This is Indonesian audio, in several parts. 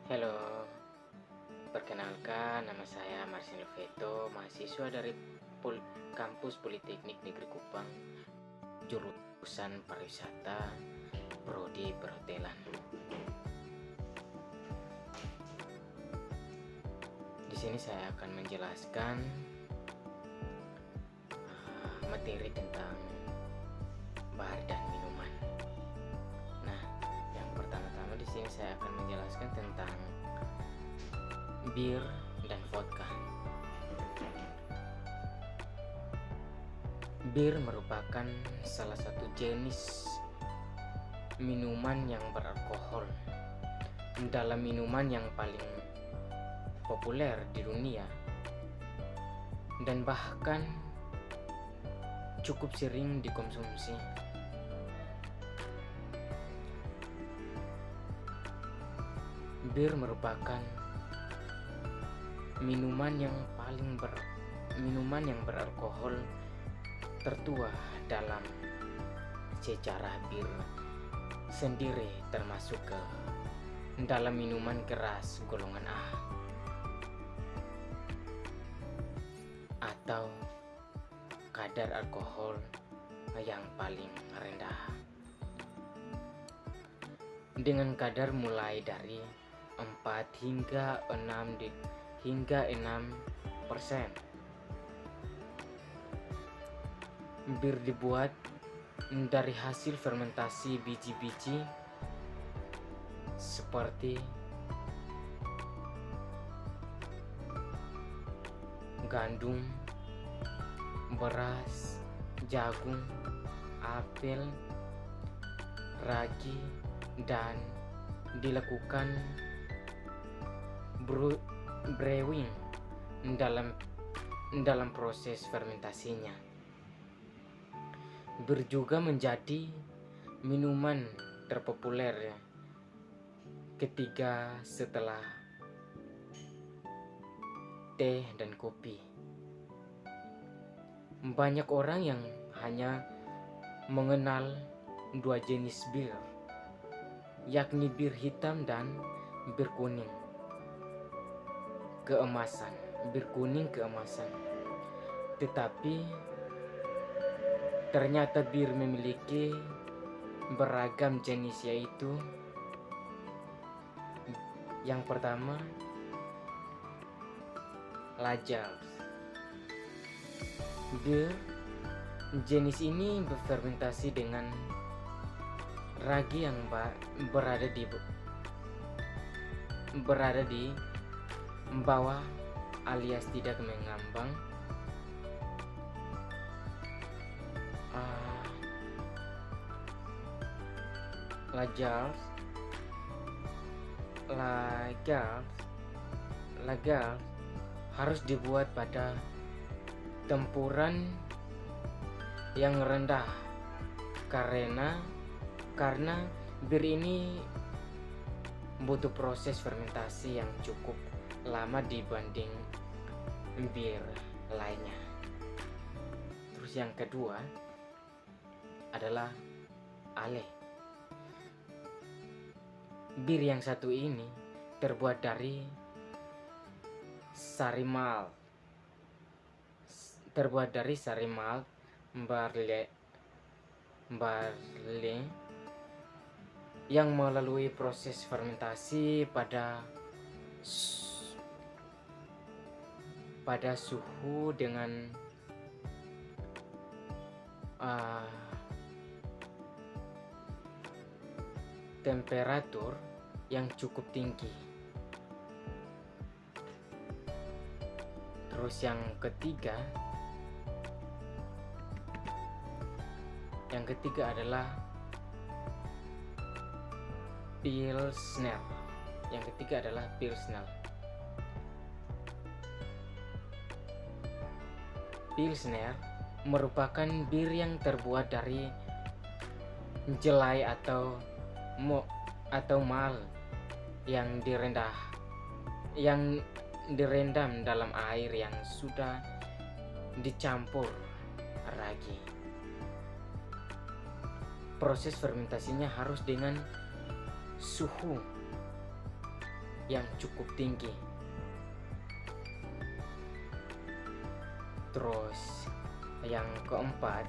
Halo, perkenalkan nama saya Marcelo Veto, mahasiswa dari Kampus Politeknik Negeri Kupang, jurusan pariwisata, prodi perhotelan. Di sini saya akan menjelaskan materi tentang bar dan minuman. Nah, yang pertama-tama di sini saya akan menjelaskan tentang bir dan vodka. Bir merupakan salah satu jenis minuman yang beralkohol. Dalam minuman yang paling populer di dunia dan bahkan cukup sering dikonsumsi. Bir merupakan minuman yang beralkohol tertua dalam sejarah bir sendiri, termasuk ke dalam minuman keras golongan A atau kadar alkohol yang paling rendah, dengan kadar mulai dari 4 hingga 6%. Bir dibuat dari hasil fermentasi biji-biji seperti gandum, beras, jagung, apel, ragi, dan dilakukan brewing dalam proses fermentasinya. Bir juga menjadi minuman terpopuler ketiga setelah teh dan kopi. Banyak orang yang hanya mengenal dua jenis bir, yakni bir hitam dan bir kuning keemasan. Tetapi ternyata bir memiliki beragam jenis, yaitu yang pertama, Lagers. Bir jenis ini berfermentasi dengan ragi yang berada di bawah alias tidak mengambang. Lagers harus dibuat pada tempuran yang rendah karena bir ini butuh proses fermentasi yang cukup lama dibanding bir lainnya. Terus yang kedua adalah Ale. Bir yang satu ini terbuat dari sari malt barley yang melalui proses fermentasi pada suhu dengan temperatur yang cukup tinggi. Terus yang ketiga adalah Pilsner. Pilsner merupakan bir yang terbuat dari jelai atau malt yang direndam dalam air yang sudah dicampur ragi. Proses fermentasinya harus dengan suhu yang cukup tinggi. Terus yang keempat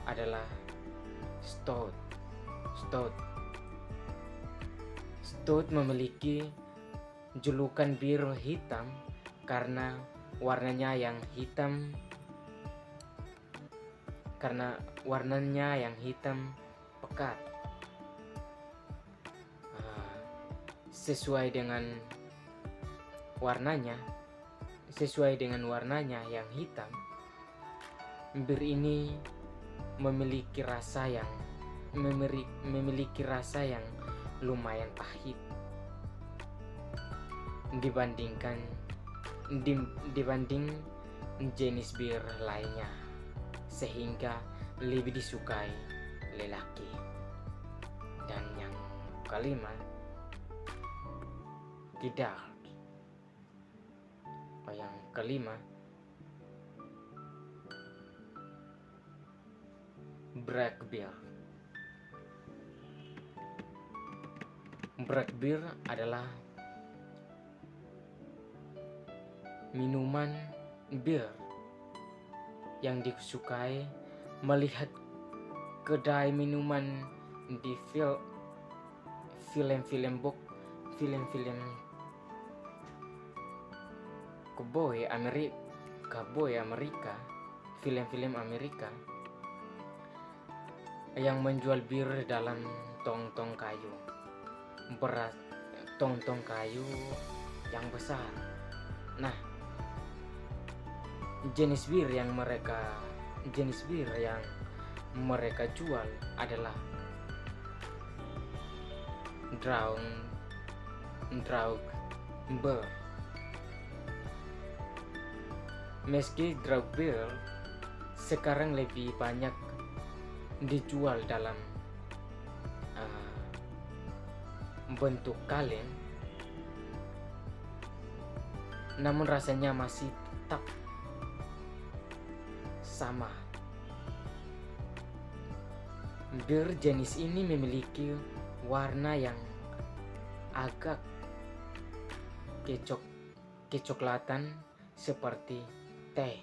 adalah stout. Stout memiliki julukan bir hitam karena warnanya yang hitam pekat. Sesuai dengan warnanya yang hitam, bir ini memiliki rasa yang lumayan pahit dibanding jenis bir lainnya, sehingga lebih disukai lelaki. Dan yang kelima, black beer. Black beer adalah minuman bir yang disukai melihat kedai minuman di film-film cowboy Amerika, film-film Amerika yang menjual bir dalam tong-tong kayu yang besar. Nah, jenis bir yang mereka jual adalah draug beer. Meski draug beer sekarang lebih banyak dijual dalam bentuk kaleng, namun rasanya masih tetap sama. Bir jenis ini memiliki warna yang agak kecoklatan seperti teh.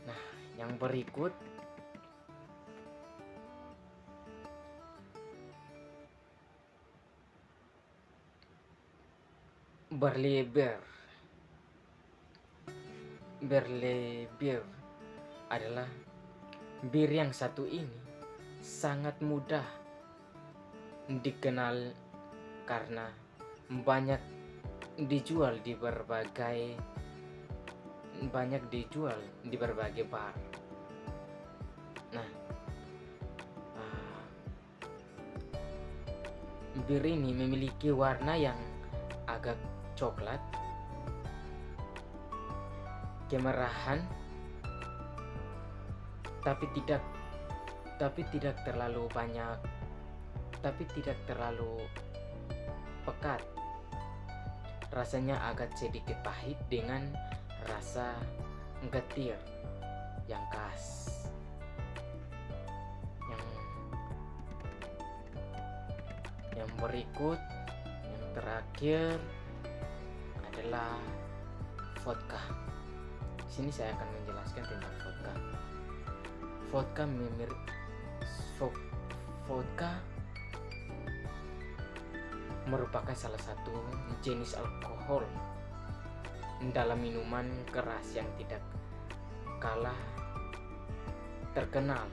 Nah, yang berikut barley beer adalah bir yang satu ini sangat mudah dikenal karena banyak dijual di berbagai bar. Nah, bir ini memiliki warna yang agak coklat, kemerahan, tapi tidak terlalu pekat. Rasanya agak sedikit pahit dengan rasa getir yang khas. Yang berikut, yang terakhir adalah vodka. Di sini saya akan menjelaskan tentang vodka. Vodka merupakan salah satu jenis alkohol dalam minuman keras yang tidak kalah terkenal.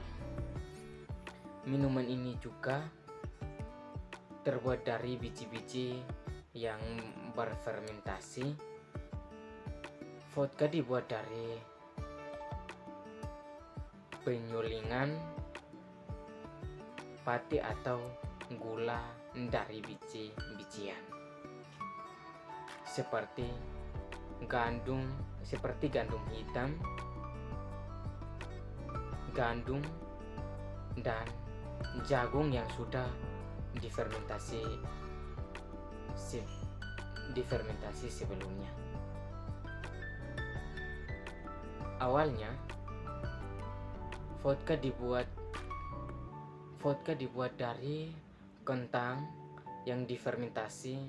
Minuman ini juga terbuat dari biji-biji yang berfermentasi. Vodka dibuat dari penyulingan pati atau gula dari biji-bijian seperti gandum hitam, gandum, dan jagung yang sudah difermentasi sebelumnya. Awalnya vodka dibuat dari kentang, yang difermentasi.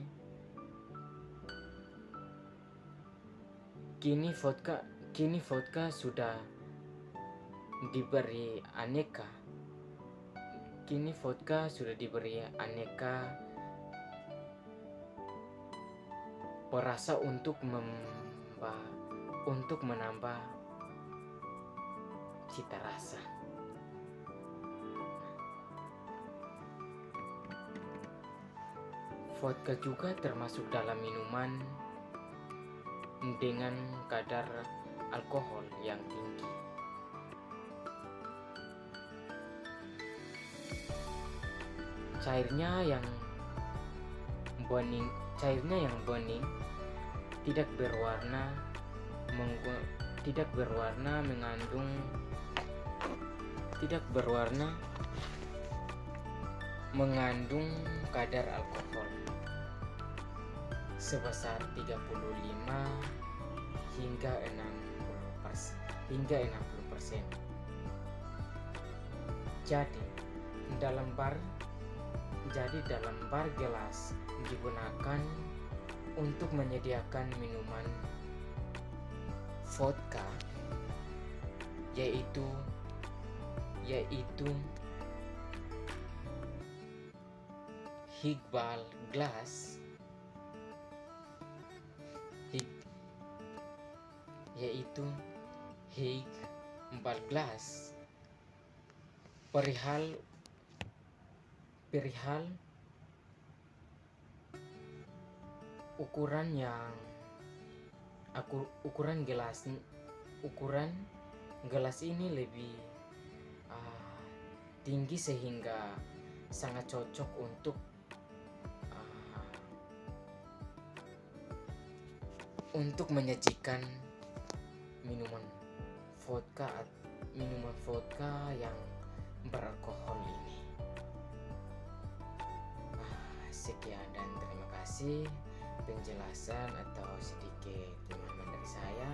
Kini vodka sudah diberi aneka. Kini vodka sudah diberi aneka perasa untuk menambah cita rasa. Vodka juga termasuk dalam minuman dengan kadar alkohol yang tinggi. Cairnya yang bening tidak mengandung kadar alkohol sebesar 35 hingga 60%. Jadi dalam bar gelas digunakan untuk menyediakan minuman vodka, yaitu highball glass, perihal ukuran gelas ini lebih tinggi sehingga sangat cocok untuk menyajikan minuman vodka yang beralkohol ini. Sekian dan terima kasih penjelasan atau sedikit pemahaman dari saya.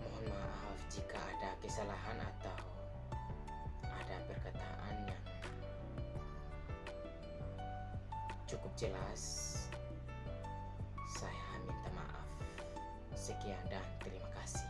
Mohon maaf jika ada kesalahan atau ada perkataan yang cukup jelas. Saya minta maaf. Sekian dan terima kasih.